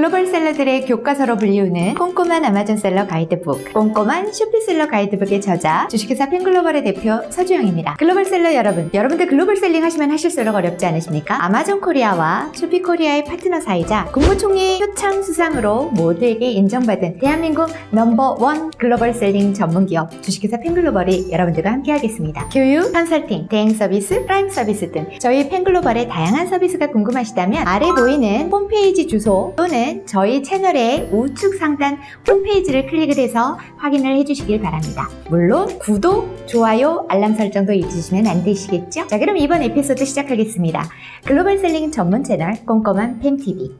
글로벌 셀러들의 교과서로 불리우는 꼼꼼한 아마존 셀러 가이드북, 꼼꼼한 쇼피셀러 가이드북의 저자, 주식회사 펜글로벌의 대표 서주영입니다. 글로벌 셀러 여러분들 글로벌 셀링 하시면 하실수록 어렵지 않으십니까? 아마존 코리아와 쇼피 코리아의 파트너사이자 국무총리 표창 수상으로 모두에게 인정받은 대한민국 넘버1 글로벌 셀링 전문기업 주식회사 펜글로벌이 여러분들과 함께하겠습니다. 교육, 컨설팅, 대행 서비스, 프라임 서비스 등 저희 펜글로벌의 다양한 서비스가 궁금하시다면 아래 보이는 홈페이지 주소 또는 저희 채널의 우측 상단 홈페이지를 클릭을 해서 확인을 해주시길 바랍니다. 물론 구독, 좋아요, 알람 설정도 잊으시면 안 되시겠죠? 자, 그럼 이번 에피소드 시작하겠습니다. 글로벌 셀링 전문 채널 꼼꼼한 펜TV.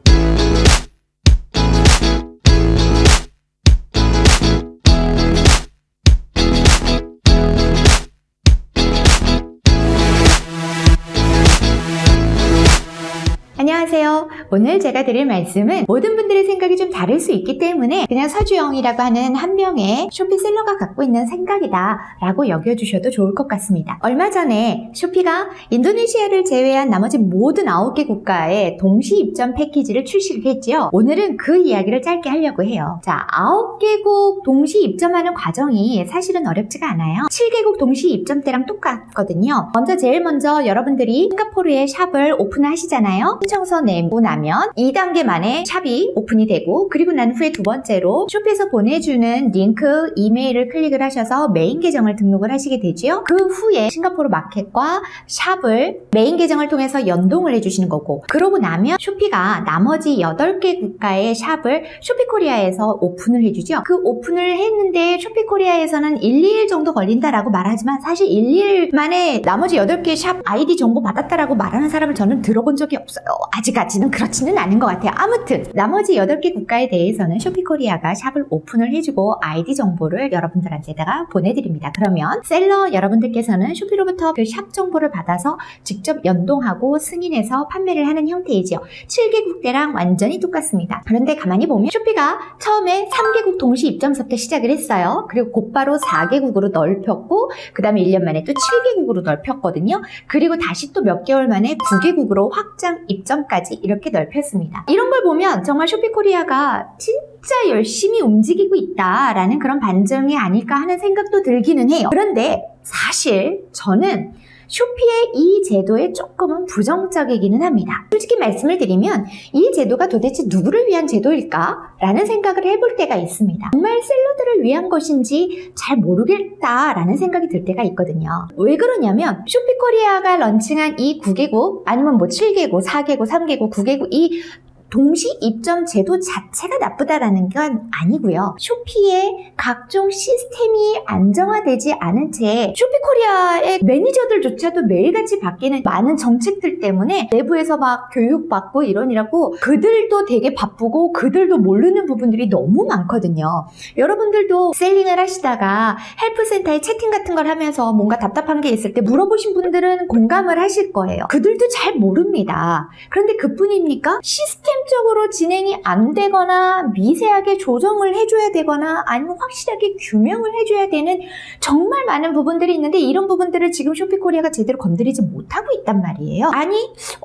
안녕하세요. 오늘 제가 드릴 말씀은 모든 분들의 생각이 좀 다를 수 있기 때문에 그냥 서주영이라고 하는 한 명의 쇼피셀러가 갖고 있는 생각이다 라고 여겨주셔도 좋을 것 같습니다. 얼마 전에 쇼피가 인도네시아를 제외한 나머지 모든 9개 국가에 동시 입점 패키지를 출시를 했지요. 오늘은 그 이야기를 짧게 하려고 해요. 자, 9개국 동시 입점하는 과정이 사실은 어렵지가 않아요. 7개국 동시 입점 때랑 똑같거든요. 제일 먼저 여러분들이 싱가포르에 샵을 오픈을 하시잖아요. 신청서 내고 나면 2단계 만에 샵이 오픈이 되고, 그리고 난 후에 두 번째로 쇼피에서 보내주는 링크 이메일을 클릭을 하셔서 메인 계정을 등록을 하시게 되죠. 그 후에 싱가포르 마켓과 샵을 메인 계정을 통해서 연동을 해주시는 거고, 그러고 나면 쇼피가 나머지 8개 국가의 샵을 쇼피코리아에서 오픈을 해주죠. 그 오픈을 했는데 쇼피코리아에서는 1, 2일 정도 걸린다라고 말하지만 사실 1, 2일 만에 나머지 8개 샵 아이디 정보 받았다라고 말하는 사람을 저는 들어본 적이 없어요. 아직까지는 그렇지는 않은 것 같아요. 아무튼 나머지 8개 국가에 대해서는 쇼피코리아가 샵을 오픈을 해주고 아이디 정보를 여러분들한테다가 보내드립니다. 그러면 셀러 여러분들께서는 쇼피로부터 그 샵 정보를 받아서 직접 연동하고 승인해서 판매를 하는 형태이죠. 7개국 때랑 완전히 똑같습니다. 그런데 가만히 보면 쇼피가 처음에 3개국 동시 입점서부터 시작을 했어요. 그리고 곧바로 4개국으로 넓혔고, 그 다음에 1년 만에 또 7개국으로 넓혔거든요. 그리고 다시 또 몇 개월 만에 9개국으로 확장 입점까지 이렇게 넓혔습니다. 이런 걸 보면 정말 쇼피코리아가 진짜 열심히 움직이고 있다라는 그런 반증이 아닐까 하는 생각도 들기는 해요. 그런데 사실 저는 쇼피의 이 제도에 조금은 부정적이기는 합니다. 솔직히 말씀을 드리면 이 제도가 도대체 누구를 위한 제도일까? 라는 생각을 해볼 때가 있습니다. 정말 셀러들을 위한 것인지 잘 모르겠다라는 생각이 들 때가 있거든요. 왜 그러냐면 쇼피코리아가 런칭한 이 9개국 아니면 뭐 7개국, 4개국, 3개국, 9개국 이 동시 입점 제도 자체가 나쁘다라는 건 아니고요. 쇼피의 각종 시스템이 안정화되지 않은 채 쇼피코리아의 매니저들조차도 매일같이 바뀌는 많은 정책들 때문에 내부에서 막 교육받고 이러느라고 그들도 되게 바쁘고 그들도 모르는 부분들이 너무 많거든요. 여러분들도 셀링을 하시다가 헬프센터에 채팅 같은 걸 하면서 뭔가 답답한 게 있을 때 물어보신 분들은 공감을 하실 거예요. 그들도 잘 모릅니다. 그런데 그뿐입니까? 시스템적으로 진행이 안 되거나 미세하게 조정을 해줘야 되거나 아니면 확실하게 규명을 해줘야 되는 정말 많은 부분들이 있는데 이런 부분들을 지금 쇼피코리아가 제대로 건드리지 못하고 있단 말이에요. 아니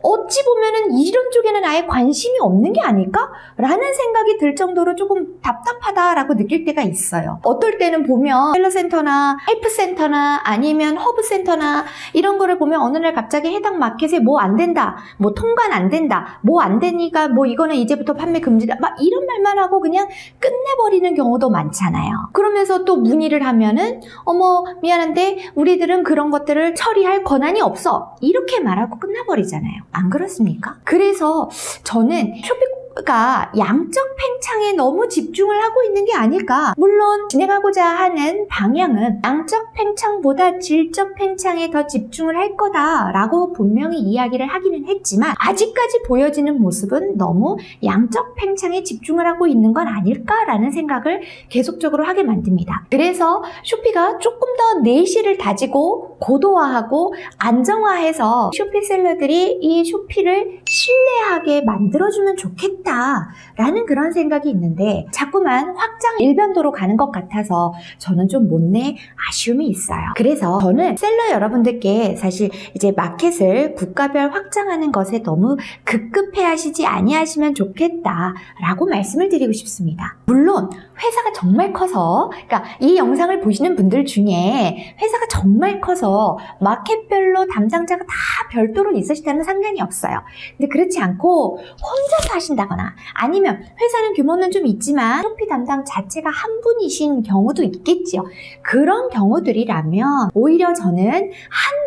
어찌 보면은 이런 쪽에는 아예 관심이 없는 게 아닐까? 라는 생각이 들 정도로 조금 답답하다라고 느낄 때가 있어요. 어떨 때는 보면 셀러센터나 헬프센터나 아니면 허브센터나 이런 거를 보면 어느 날 갑자기 해당 마켓에 뭐 안 된다, 뭐 통관 안 된다, 뭐 안 되니까 뭐 이거는 이제부터 판매 금지다, 막 이런 말만 하고 그냥 끝내버리는 경우도 많잖아요. 그러면서 또 문의를 하면은 어머 미안한데 우리들은 그런 것들을 처리할 권한이 없어, 이렇게 말하고 끝나버리잖아요. 안 그렇습니까? 그래서 저는 쇼피가 양적 팽창에 너무 집중을 하고 있는 게 아닐까. 물론 진행하고자 하는 방향은 양적 팽창보다 질적 팽창에 더 집중을 할 거다라고 분명히 이야기를 하기는 했지만 아직까지 보여지는 모습은 너무 양적 팽창에 집중을 하고 있는 건 아닐까라는 생각을 계속적으로 하게 만듭니다. 그래서 쇼피가 조금 더 내실을 다지고 고도화하고 안정화해서 쇼피셀러들이 이 쇼피를 신뢰하게 만들어주면 좋겠다라는 그런 생각이 생각이 있는데 자꾸만 확장 일변도로 가는 것 같아서 저는 좀 못내 아쉬움이 있어요. 그래서 저는 셀러 여러분들께 사실 이제 마켓을 국가별 확장하는 것에 너무 급급해 하시지 아니하시면 좋겠다라고 말씀을 드리고 싶습니다. 물론 회사가 정말 커서, 그러니까 이 영상을 보시는 분들 중에 회사가 정말 커서 마켓별로 담당자가 다 별도로 있으시다면 상관이 없어요. 근데 그렇지 않고 혼자서 하신다거나 아니면 회사는 규모는 좀 있지만 쇼피 담당 자체가 한 분이신 경우도 있겠지요. 그런 경우들이라면 오히려 저는 한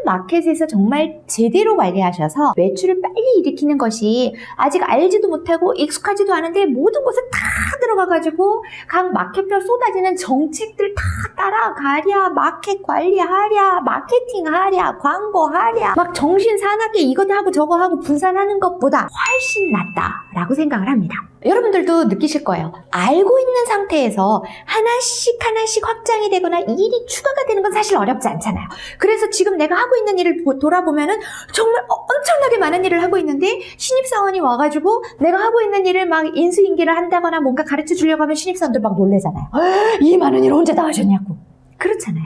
마켓에서 정말 제대로 관리하셔서 매출을 빨리 일으키는 것이 아직 알지도 못하고 익숙하지도 않은데 모든 곳에 다 들어가가지고 각 마켓별 쏟아지는 정책들 다 따라가랴, 마켓 관리하랴, 마케팅하랴, 광고하랴, 막 정신 사납게 이것 하고 저거 하고 분산하는 것보다 훨씬 낫다라고 생각을 합니다. 여러분들도 느끼실 거예요. 알고 있는 상태에서 하나씩 확장이 되거나 일이 추가가 되는 건 사실 어렵지 않잖아요. 그래서 지금 내가 하고 있는 일을 돌아보면은 정말 엄청나게 많은 일을 하고 있는데 신입사원이 와가지고 내가 하고 있는 일을 막 인수인계를 한다거나 뭔가 가르쳐 주려고 하면 신입사원들 막 놀래잖아요. 이 많은 일을 언제 다 하셨냐고. 그렇잖아요.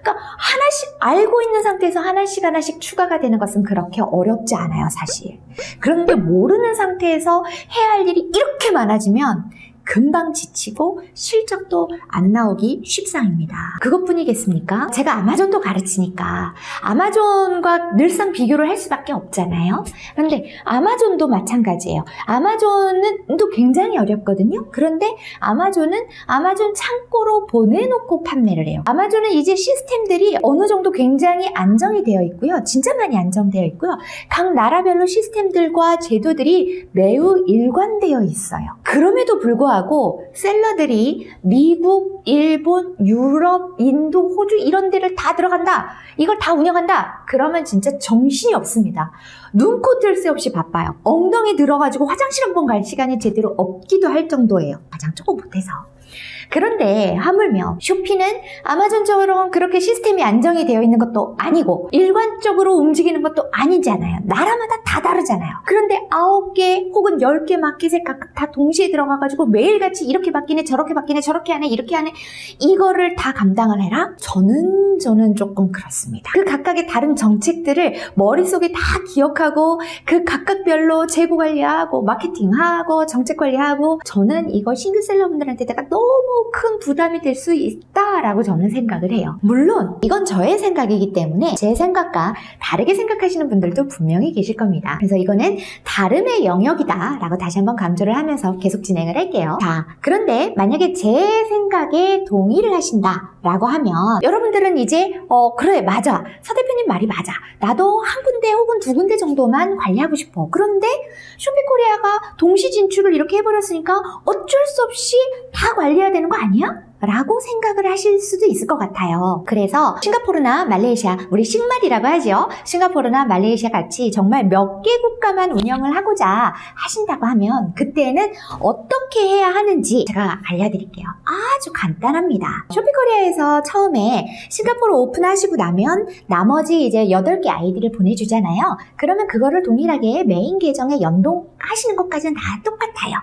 그러니까 하나씩 알고 있는 상태에서 하나씩 추가가 되는 것은 그렇게 어렵지 않아요, 사실. 그런데 모르는 상태에서 해야 할 일이 이렇게 많아지면 금방 지치고 실적도 안 나오기 쉽상입니다. 그것뿐이겠습니까? 제가 아마존도 가르치니까 아마존과 늘상 비교를 할 수밖에 없잖아요. 그런데 아마존도 마찬가지예요. 아마존은 또 굉장히 어렵거든요. 그런데 아마존은 아마존 창고로 보내놓고 판매를 해요. 아마존은 이제 시스템들이 어느 정도 굉장히 안정이 되어 있고요. 진짜 많이 안정되어 있고요. 각 나라별로 시스템들과 제도들이 매우 일관되어 있어요. 그럼에도 불구하고 셀러들이 미국, 일본, 유럽, 인도, 호주 이런 데를 다 들어간다. 이걸 다 운영한다. 그러면 진짜 정신이 없습니다. 눈코 뜰 새 없이 바빠요. 엉덩이 들어가지고 화장실 한 번 갈 시간이 제대로 없기도 할 정도예요. 가장 조금 못해서. 그런데 하물며 쇼피는 아마존처럼 그렇게 시스템이 안정이 되어 있는 것도 아니고 일관적으로 움직이는 것도 아니잖아요. 나라마다 다 다르잖아요. 그런데 9개 혹은 10개 마켓에 각각 다 동시에 들어가가지고 매일같이 이렇게 바뀌네 저렇게 바뀌네 저렇게 하네 이렇게 하네 이거를 다 감당을 해라? 저는 조금 그렇습니다. 그 각각의 다른 정책들을 머릿속에 다 기억하고 그 각각별로 재고 관리하고 마케팅하고 정책 관리하고 저는 이거 싱글셀러분들한테다가 너무 큰 부담이 될 수 있다라고 저는 생각을 해요. 물론 이건 저의 생각이기 때문에 제 생각과 다르게 생각하시는 분들도 분명히 계실 겁니다. 그래서 이거는 다름의 영역이다 라고 다시 한번 강조를 하면서 계속 진행을 할게요. 자, 그런데 만약에 제 생각에 동의를 하신다 라고 하면 여러분들은 이제 그래 맞아 서 대표님 말이 맞아 나도 한 군데 혹은 두 군데 정도만 관리하고 싶어. 그런데 쇼피코리아가 동시 진출을 이렇게 해버렸으니까 어쩔 수 없이 다 관리해야 되는 거 아니야? 라고 생각을 하실 수도 있을 것 같아요. 그래서 싱가포르나 말레이시아, 우리 싱말이라고 하죠. 싱가포르나 말레이시아 같이 정말 몇 개 국가만 운영을 하고자 하신다고 하면 그때는 어떻게 해야 하는지 제가 알려드릴게요. 아주 간단합니다. 쇼피코리아에서 처음에 싱가포르 오픈하시고 나면 나머지 이제 8개 아이디를 보내주잖아요. 그러면 그거를 동일하게 메인 계정에 연동하시는 것까지는 다 똑같아요.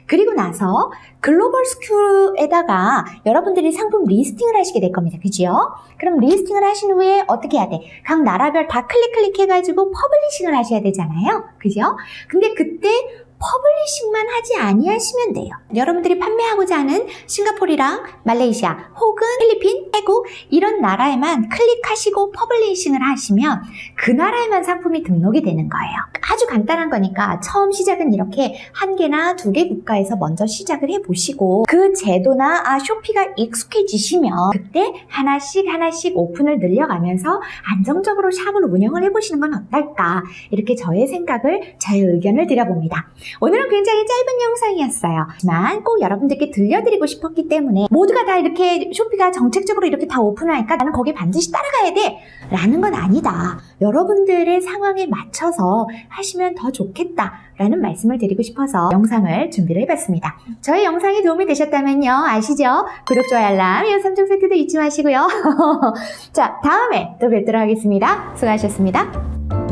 그리고 나서 글로벌 스큐에다가 여러분들이 상품 리스팅을 하시게 될 겁니다. 그죠? 그럼 리스팅을 하신 후에 어떻게 해야 돼? 각 나라별 다 클릭해가지고 퍼블리싱을 하셔야 되잖아요. 그죠? 근데 그때 퍼블리싱만 하지 아니하시면 돼요. 여러분들이 판매하고자 하는 싱가포르랑 말레이시아 혹은 필리핀, 태국 이런 나라에만 클릭하시고 퍼블리싱을 하시면 그 나라에만 상품이 등록이 되는 거예요. 아주 간단한 거니까 처음 시작은 이렇게 1개나 2개 국가에서 먼저 시작을 해보시고 그 제도나 쇼피가 익숙해지시면 그때 하나씩 오픈을 늘려가면서 안정적으로 샵을 운영을 해보시는 건 어떨까 이렇게 저의 생각을, 저의 의견을 드려봅니다. 오늘은 굉장히 짧은 영상이었어요. 하지만 꼭 여러분들께 들려드리고 싶었기 때문에 모두가 다 이렇게 쇼피가 정책적으로 이렇게 다 오픈을 하니까 나는 거기에 반드시 따라가야 돼 라는 건 아니다. 여러분들의 상황에 맞춰서 하시면 더 좋겠다 라는 말씀을 드리고 싶어서 영상을 준비를 해봤습니다. 저희 영상이 도움이 되셨다면요, 아시죠? 구독, 좋아요, 알람, 이런 3종 세트도 잊지 마시고요. 자, 다음에 또 뵙도록 하겠습니다. 수고하셨습니다.